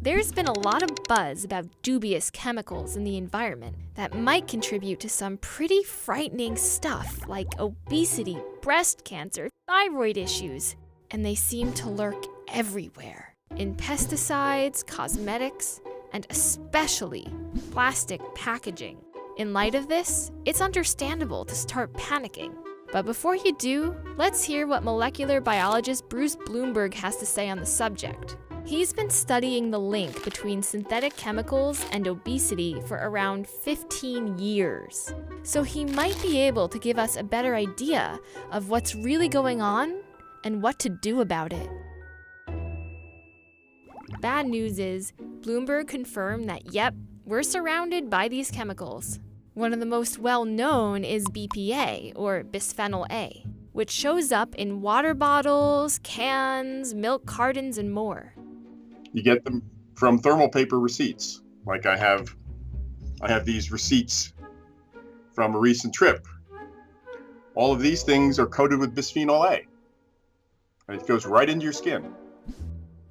There's been a lot of buzz about dubious chemicals in the environment that might contribute to some pretty frightening stuff like obesity, breast cancer, thyroid issues, and they seem to lurk everywhere. In pesticides, cosmetics, and especially plastic packaging. In light of this, it's understandable to start panicking. But before you do, let's hear what molecular biologist Bruce Blumberg has to say on the subject. He's been studying the link between synthetic chemicals and obesity for around 15 years. So he might be able to give us a better idea of what's really going on and what to do about it. Bad news is, Blumberg confirmed that yep, we're surrounded by these chemicals. One of the most well-known is BPA, or Bisphenol A, which shows up in water bottles, cans, milk cartons, and more. You get them from thermal paper receipts. Like I have these receipts from a recent trip. All of these things are coated with bisphenol A. And it goes right into your skin.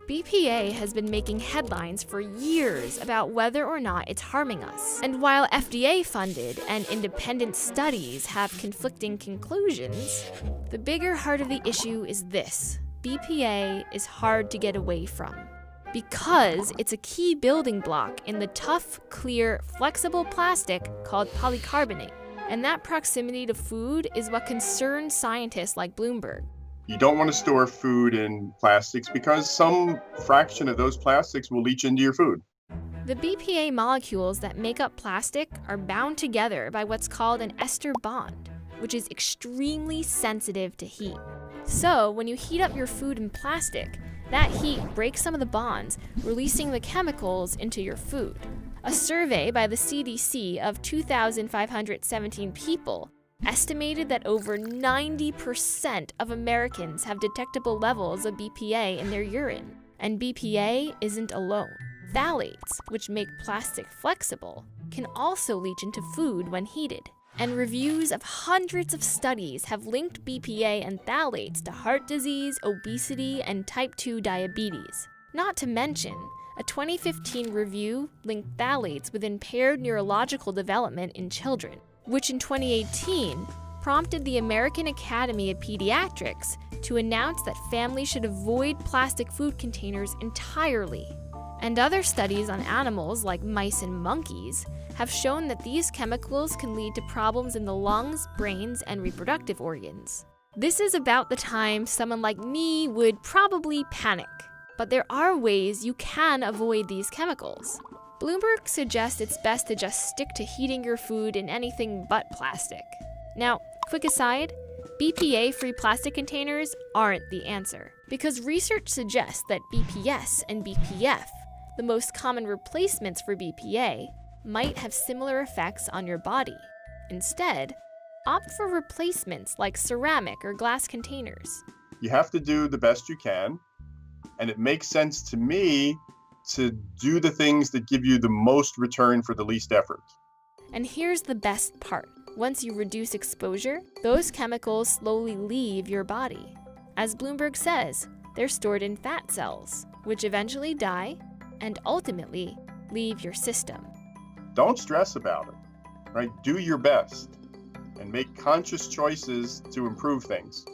BPA has been making headlines for years about whether or not it's harming us. And while FDA-funded and independent studies have conflicting conclusions, the bigger heart of the issue is this: BPA is hard to get away from, because it's a key building block in the tough, clear, flexible plastic called polycarbonate. And that proximity to food is what concerns scientists like Blumberg. You don't want to store food in plastics because some fraction of those plastics will leach into your food. The BPA molecules that make up plastic are bound together by what's called an ester bond, which is extremely sensitive to heat. So when you heat up your food in plastic, that heat breaks some of the bonds, releasing the chemicals into your food. A survey by the CDC of 2,517 people estimated that over 90% of Americans have detectable levels of BPA in their urine. And BPA isn't alone. Phthalates, which make plastic flexible, can also leach into food when heated. And reviews of hundreds of studies have linked BPA and phthalates to heart disease, obesity, and type 2 diabetes. Not to mention, a 2015 review linked phthalates with impaired neurological development in children, which in 2018 prompted the American Academy of Pediatrics to announce that families should avoid plastic food containers entirely. And other studies on animals like mice and monkeys have shown that these chemicals can lead to problems in the lungs, brains, and reproductive organs. This is about the time someone like me would probably panic. But there are ways you can avoid these chemicals. Blumberg suggests it's best to just stick to heating your food in anything but plastic. Now, quick aside, BPA-free plastic containers aren't the answer, because research suggests that BPS and BPF, the most common replacements for BPA, might have similar effects on your body. Instead, opt for replacements like ceramic or glass containers. You have to do the best you can, and it makes sense to me to do the things that give you the most return for the least effort. And here's the best part. Once you reduce exposure, those chemicals slowly leave your body. As Blumberg says, they're stored in fat cells, which eventually die and ultimately leave your system. Don't stress about it, right? Do your best and make conscious choices to improve things.